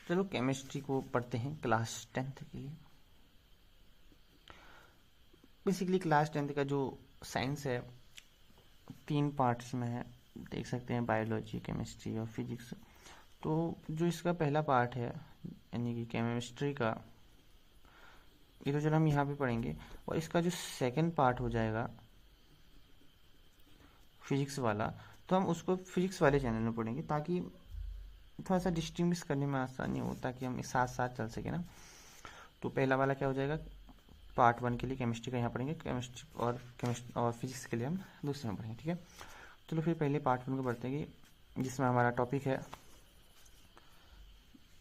चलो केमिस्ट्री को पढ़ते हैं क्लास 10th के लिए। बेसिकली क्लास 10th का जो साइंस है 3 पार्ट्स में है, देख सकते हैं, बायोलॉजी, केमिस्ट्री और फिजिक्स। तो जो इसका पहला पार्ट है यानी कि केमिस्ट्री का, ये तो चलो हम यहाँ पे पढ़ेंगे। और इसका जो सेकंड पार्ट हो जाएगा फिजिक्स वाला, तो हम उसको फिजिक्स वाले चैनल में पढ़ेंगे ताकि थोड़ा सा डिस्टिंग्विश करने में आसानी हो, ताकि हम साथ साथ चल सके ना। तो पहला वाला क्या हो जाएगा, पार्ट 1 के लिए केमिस्ट्री का यहाँ पढ़ेंगे, केमिस्ट्री और फिजिक्स के लिए हम दूसरे में पढ़ेंगे, ठीक है। चलो फिर पहले पार्ट 1 को पढ़ते हैं, जिसमें हमारा टॉपिक है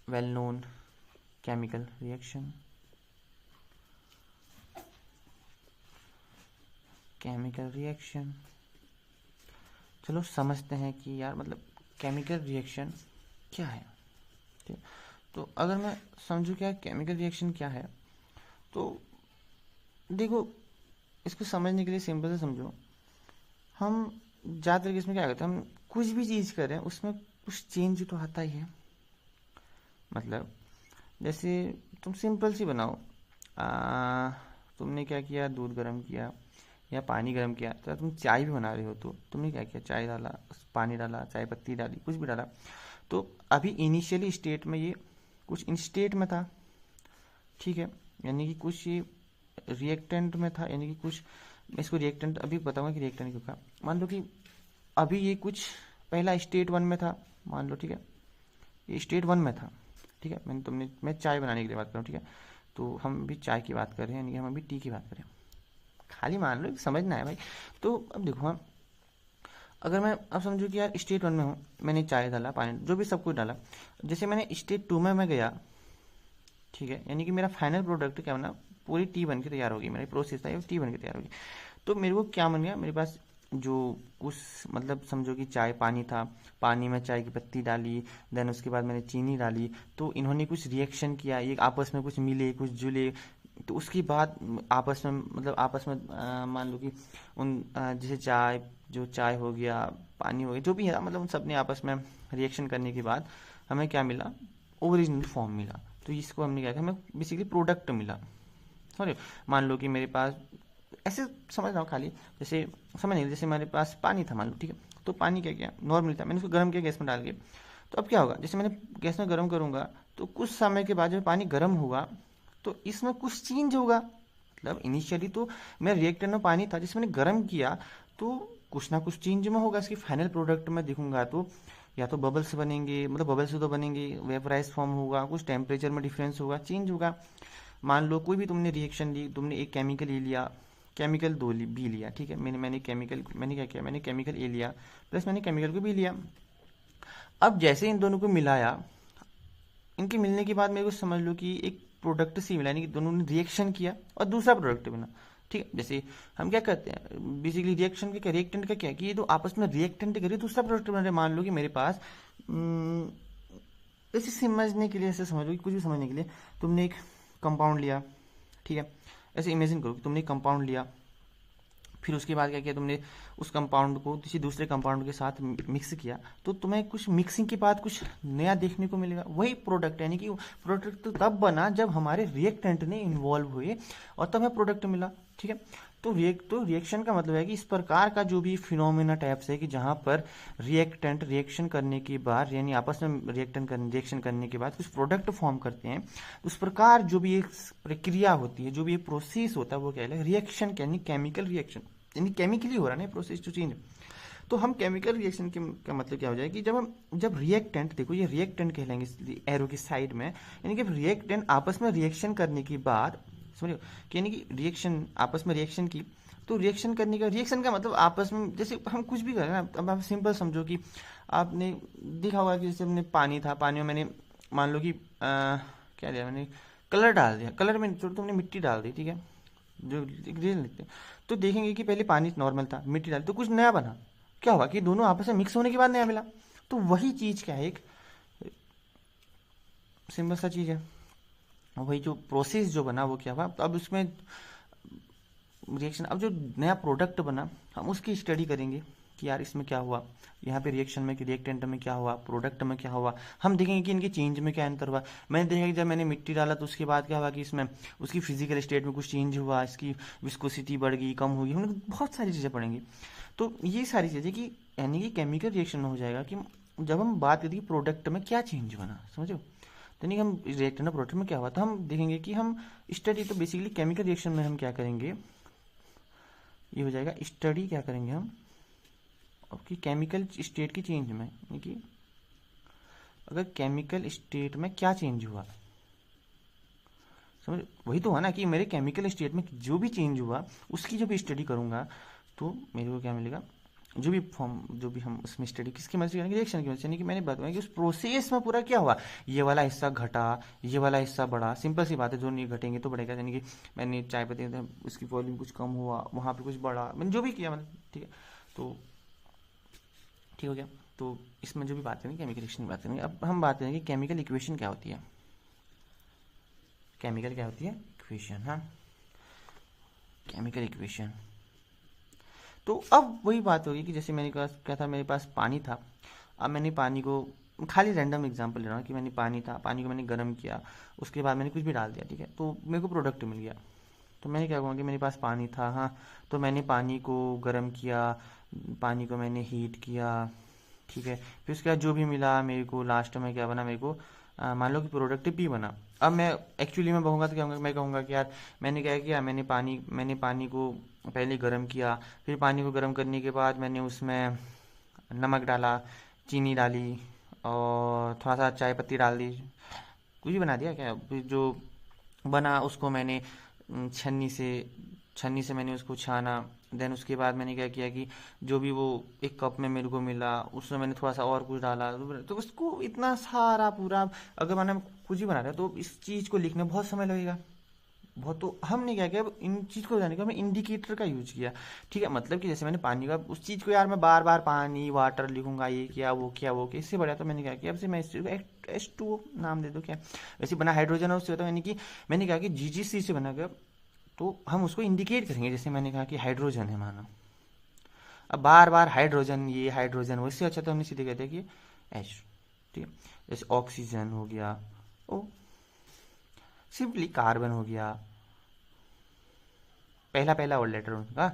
well known chemical reaction. Chemical reaction, चलो समझते हैं कि यार मतलब केमिकल रिएक्शन क्या है, ठीक। तो अगर मैं समझूं क्या केमिकल रिएक्शन क्या है, तो देखो इसको समझने के लिए सिंपल से समझो। हम ज़्यादातर केस में क्या करते हैं, हम कुछ भी चीज़ करें उसमें कुछ चेंज तो आता ही है। मतलब जैसे तुम सिंपल सी बनाओ, तुमने क्या किया, दूध गर्म किया या पानी गर्म किया, तो तुम चाय भी बना रहे हो तो तुमने क्या किया, चाय डाला, पानी डाला, चाय पत्ती डाली, कुछ भी डाला। तो अभी इनिशियली स्टेट में ये कुछ इन स्टेट में था, ठीक है, यानी कि कुछ ये रिएक्टेंट में था, यानी कि कुछ, मैं इसको रिएक्टेंट अभी बताऊंगा कि रिएक्टेंट क्यों कहा। मान लो कि अभी ये कुछ पहला स्टेट 1 में था, मान लो, ठीक है, ये स्टेट 1 में था, ठीक है। मैं चाय बनाने के लिए बात कर रहा हूँ, ठीक है। तो हम भी चाय की बात कर रहे हैं, यानी कि हम अभी टी की बात करें, खाली मान लो, समझना है भाई। तो अब देखो, हम अगर मैं अब समझूँ कि यार स्टेट 1 में हूँ, मैंने चाय डाला, पानी, जो भी सब कुछ डाला, जैसे मैंने स्टेट 2 में मैं गया, ठीक है, यानी कि मेरा फाइनल प्रोडक्ट क्या बना, पूरी टी बन के तैयार होगी, मेरी प्रोसेस था ये टी बन के तैयार होगी। तो मेरे को क्या बन गया, मेरे पास जो कुछ, मतलब समझो कि चाय पानी था, पानी में चाय की पत्ती डाली, देन उसके बाद मैंने चीनी डाली, तो इन्होंने कुछ रिएक्शन किया, ये आपस में कुछ मिले, कुछ जुले। तो उसके बाद आपस में, मतलब आपस में मान लो कि उन जैसे चाय, जो चाय हो गया, पानी हो गया, जो भी है, मतलब उन सब ने आपस में रिएक्शन करने के बाद हमें क्या मिला, ओरिजिनल फॉर्म मिला। तो इसको हमने क्या किया, हमें बेसिकली प्रोडक्ट मिला। सॉरी, मान लो कि मेरे पास, ऐसे समझ रहा हूँ खाली, जैसे समझ नहीं, जैसे मेरे पास पानी था मान लो, ठीक है, तो पानी क्या किया, नॉर्मल था, मैंने उसको गर्म किया गैस में डाल के। तो अब क्या होगा, जैसे मैंने गैस में गर्म करूँगा, तो कुछ समय के बाद जब पानी गर्म हुआ तो इसमें कुछ चेंज होगा। मतलब इनिशियली तो मेरा रिएक्टर में पानी था, जिसे मैंने गर्म किया, तो कुछ ना कुछ चेंज में होगा। इसकी फाइनल प्रोडक्ट में देखूंगा तो या तो बबल्स बनेंगे, मतलब बबल्स तो बनेंगे, वेपराइज फॉर्म होगा, कुछ टेम्परेचर में डिफरेंस होगा, चेंज होगा। मान लो कोई भी तुमने रिएक्शन ली, तुमने एक केमिकल ए लिया, केमिकल बी लिया, ठीक है, मैंने क्या किया, मैंने केमिकल ए लिया प्लस मैंने केमिकल को बी लिया। अब जैसे इन दोनों को मिलाया, इनके मिलने के बाद मेरे को समझ लो कि एक प्रोडक्ट सी मिला, यानी कि दोनों ने रिएक्शन किया और दूसरा प्रोडक्ट बना, ठीक है। जैसे हम क्या करते हैं, बेसिकली रिएक्शन का, रिएक्टेंट का क्या है कि ये तो आपस में रिएक्टेंट करिए, दूसरा प्रोडक्ट बना रहे। मान लो कि मेरे पास ऐसे समझने के लिए, ऐसे समझ लो कि कुछ भी समझने के लिए, तुमने एक कंपाउंड लिया, ठीक है, ऐसे इमेजिन करो कि तुमने एक कंपाउंड लिया, फिर उसके बाद क्या किया, तुमने उस कंपाउंड को किसी दूसरे कंपाउंड के साथ मिक्स किया, तो तुम्हें कुछ मिक्सिंग के बाद कुछ नया देखने को मिलेगा, वही प्रोडक्ट। यानी कि प्रोडक्ट तो तब बना जब हमारे रिएक्टेंट ने इन्वॉल्व हुए और तब हमें प्रोडक्ट मिला, ठीक है। तो रिएक्शन का मतलब है कि इस प्रकार का जो भी फिनोमेना टाइप्स है कि जहां पर रिएक्टेंट रिएक्शन करने के बाद, यानी आपस में रिएक्शन करने के बाद कुछ प्रोडक्ट फॉर्म करते हैं, उस प्रकार जो भी एक प्रक्रिया होती है, जो भी एक प्रोसेस होता है, वो क्या है, रिएक्शन, यानी केमिकल रिएक्शन, यानी केमिकली हो रहा है ना प्रोसेस टू चेंज। तो हम केमिकल रिएक्शन का मतलब क्या हो जाएगा कि जब रिएक्टेंट, देखो ये रिएक्टेंट कहलाएंगे एरो की साइड में, यानी कि रिएक्टेंट आपस में रिएक्शन करने के बाद, समझो कि यानी कि रिएक्शन, आपस में रिएक्शन की, तो रिएक्शन करने का, रिएक्शन का मतलब आपस में, जैसे हम कुछ भी करें ना, अब आप सिंपल समझो कि आपने देखा होगा कि जैसे हमने पानी था, पानी में मैंने मान लो कि क्या दिया, मैंने कलर डाल दिया, कलर में जो तुमने मिट्टी डाल दी, ठीक है, जो रील लिखते हैं, तो देखेंगे कि पहले पानी नॉर्मल था, मिट्टी डाली तो कुछ नया बना। क्या हुआ कि दोनों आपस में मिक्स होने के बाद नया मिला। तो वही चीज क्या है, एक सिंपल सा चीज है, वही जो प्रोसेस जो बना वो क्या हुआ। अब उसमें रिएक्शन, अब जो नया प्रोडक्ट बना हम उसकी स्टडी करेंगे कि यार इसमें क्या हुआ, यहाँ पे रिएक्शन में कि रिएक्टेंट में क्या हुआ, प्रोडक्ट में क्या हुआ, हम देखेंगे कि इनके चेंज में क्या अंतर हुआ। मैंने देखा कि जब मैंने मिट्टी डाला तो उसके बाद क्या हुआ कि इसमें उसकी फिजिकल स्टेट में कुछ चेंज हुआ, इसकी विस्कोसिटी बढ़ गई, कम होगी, हम लोग बहुत सारी चीज़ें पढ़ेंगे। तो ये सारी चीज़ें कि यानी कि केमिकल रिएक्शन में हो जाएगा कि जब हम बात करेंगे प्रोडक्ट में क्या चेंज बना, समझो, तो नहीं हम रिएक्टेंट प्रोडक्ट में क्या हुआ, तो हम देखेंगे कि हम स्टडी, तो बेसिकली केमिकल रिएक्शन में हम क्या करेंगे, ये हो जाएगा स्टडी क्या करेंगे हम कि केमिकल स्टेट की चेंज में, कि अगर केमिकल स्टेट में क्या चेंज हुआ, समझ, वही तो हुआ ना कि मेरे केमिकल स्टेट में जो भी चेंज हुआ उसकी जब स्टडी करूंगा तो मेरे को क्या मिलेगा, जो भी फॉर्म, जो भी हम उसमें स्टडी किसकी मदद से करेंगे, रिएक्शन की मदद से, यानी कि मैंने बताया कि उस प्रोसेस में पूरा क्या हुआ, ये वाला हिस्सा घटा, ये वाला हिस्सा बढ़ा, सिंपल सी बात है, जो नहीं घटेंगे तो बढ़ेगा, यानी कि मैंने चाय पत्ती उसकी वॉल्यूम कुछ कम हुआ, वहाँ पे कुछ बढ़ा, मैंने जो भी किया मतलब, ठीक है, तो ठीक हो गया। तो इसमें जो भी बात करेंगे केमिकल रिएक्शन की बात करेंगे। अब हम बात करेंगे केमिकल इक्वेशन क्या होती है, केमिकल क्या होती है, इक्वेशन, हाँ, केमिकल इक्वेशन। तो अब वही बात होगी कि जैसे मैंने कहा क्या था, मेरे पास पानी था, अब मैंने पानी को, खाली रैंडम एग्जांपल ले रहा हूँ कि मैंने पानी था, पानी को मैंने गर्म किया, उसके बाद मैंने कुछ भी डाल दिया, ठीक है, तो मेरे को प्रोडक्ट मिल गया। तो मैंने क्या कहूँगा कि मेरे पास पानी था, हाँ, तो मैंने पानी को गर्म किया, पानी को मैंने हीट किया, ठीक है, फिर उसके बाद जो भी मिला मेरे को लास्ट में क्या बना, मेरे को मान लो कि प्रोडक्ट पी बना। अब मैं एक्चुअली में कहूँगा तो क्या कहूँगा, मैं कहूँगा कि यार मैंने क्या किया, मैंने पानी को पहले गर्म किया, फिर पानी को गर्म करने के बाद मैंने उसमें नमक डाला, चीनी डाली और थोड़ा सा चाय पत्ती डाल दी, कुछ भी बना दिया क्या, फिर जो बना उसको मैंने छन्नी से मैंने उसको छाना। देन उसके बाद मैंने क्या किया कि जो भी वो एक कप में मेरे को मिला उसमें मैंने थोड़ा सा और कुछ डाला, तो उसको इतना सारा पूरा, अगर मैंने कुछ ही बना रहा है तो इस चीज़ को लिखने में बहुत समय लगेगा बहुत। तो हमने क्या किया, अब इन चीज़ को जाने का मैं इंडिकेटर का यूज किया, ठीक है, मतलब कि जैसे मैंने पानी का, उस चीज़ को यार मैं बार बार पानी वाटर लिखूंगा, ये किया वो किया वो किया, इससे बढ़िया तो मैंने क्या किया, अब से मैं इस चीज़ को H2O नाम दे दूँ क्या, वैसे बना हाइड्रोजन और उससे होता है, यानी कि मैंने कहा कि GGC से बना गया, तो हम उसको इंडिकेट करेंगे, जैसे मैंने कहा कि हाइड्रोजन है माना, अब बार बार हाइड्रोजन ये हाइड्रोजन वो, इससे अच्छा तो हमने सीधे कहते हैं कि H, ठीक है, जैसे ऑक्सीजन हो गया, ओ सिंपली कार्बन हो गया, पहला पहला और लेटर उनका,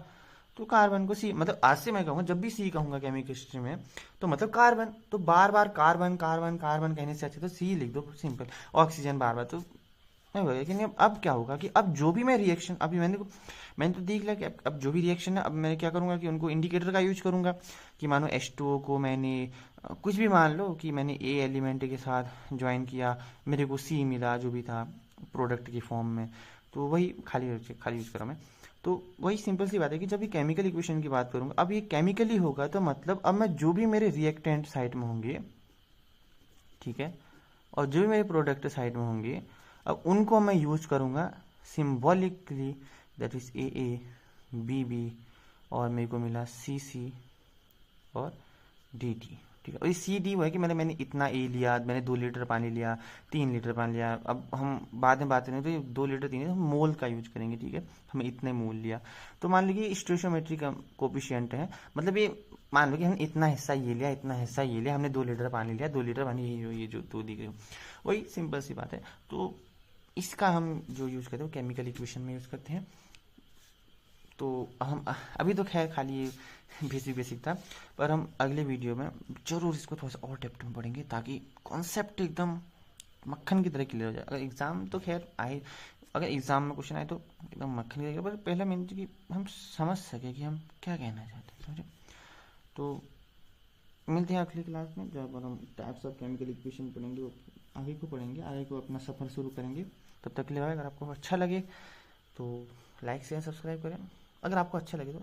तो कार्बन को सी, मतलब आज से मैं कहूँगा जब भी सी कहूँगा केमिस्ट्री में तो मतलब कार्बन, तो बार बार कार्बन कार्बन कार्बन कहने से अच्छा तो सी लिख दो सिंपल, ऑक्सीजन बार बार, तो नहीं होगा। लेकिन अब क्या होगा कि अब जो भी मैं रिएक्शन, अभी मैंने तो देख लिया कि अब जो भी रिएक्शन है, अब मैं क्या करूँगा कि उनको इंडिकेटर का यूज करूँगा, कि मानो H2O को मैंने कुछ भी मान लो कि मैंने A एलिमेंट के साथ ज्वाइन किया, मेरे को C मिला जो भी था प्रोडक्ट की फॉर्म में, तो वही खाली यूज करा मैं। तो वही सिंपल सी बात है कि जब ये केमिकल इक्वेशन की बात करूँगा, अब ये केमिकली होगा तो मतलब अब मैं जो भी मेरे रिएक्टेंट साइड में होंगे, ठीक है, और जो भी मेरे प्रोडक्ट साइड में होंगे, अब उनको मैं यूज करूँगा symbolically, that is AA BB और मेरे को मिला CC और DD, ठीक है, और ये CD वो है कि मैंने इतना A लिया, मैंने 2 लीटर पानी लिया, 3 लीटर पानी लिया, अब हम बाद में बात करेंगे तो ये 2 लीटर 3 लीटर हम मोल का यूज करेंगे, ठीक है, हमें इतने मोल लिया, तो मान लीजिए स्टोइशियोमेट्री का कोफिशिएंट है, मतलब ये मान लो कि हमने इतना हिस्सा ये लिया, इतना हिस्सा ये लिया, हमने 2 लीटर पानी लिया, 2 लीटर पानी ये जो 2 दी गई, वही सिंपल सी बात है। तो इसका हम जो यूज करते हैं केमिकल इक्वेशन में यूज करते हैं। तो हम अभी तो खैर खाली बेसिक था, पर हम अगले वीडियो में जरूर इसको थोड़ा सा और डेप्थ में पढ़ेंगे ताकि कॉन्सेप्ट एकदम मक्खन की तरह क्लियर हो जाए। अगर एग्जाम तो खैर आए, अगर एग्जाम में क्वेश्चन आए तो एकदम मक्खन की तरह, पर पहला मेन कि हम समझ सके कि हम क्या कहना चाहते हैं, समझे। तो मिलते हैं अगली क्लास में जब हम टाइप्स ऑफ केमिकल इक्वेशन पढ़ेंगे, वो आगे को पढ़ेंगे, आगे को अपना सफ़र शुरू करेंगे। तब तक के लिए अगर आपको अच्छा लगे तो लाइक शेयर सब्सक्राइब करें, अगर आपको अच्छा लगे तो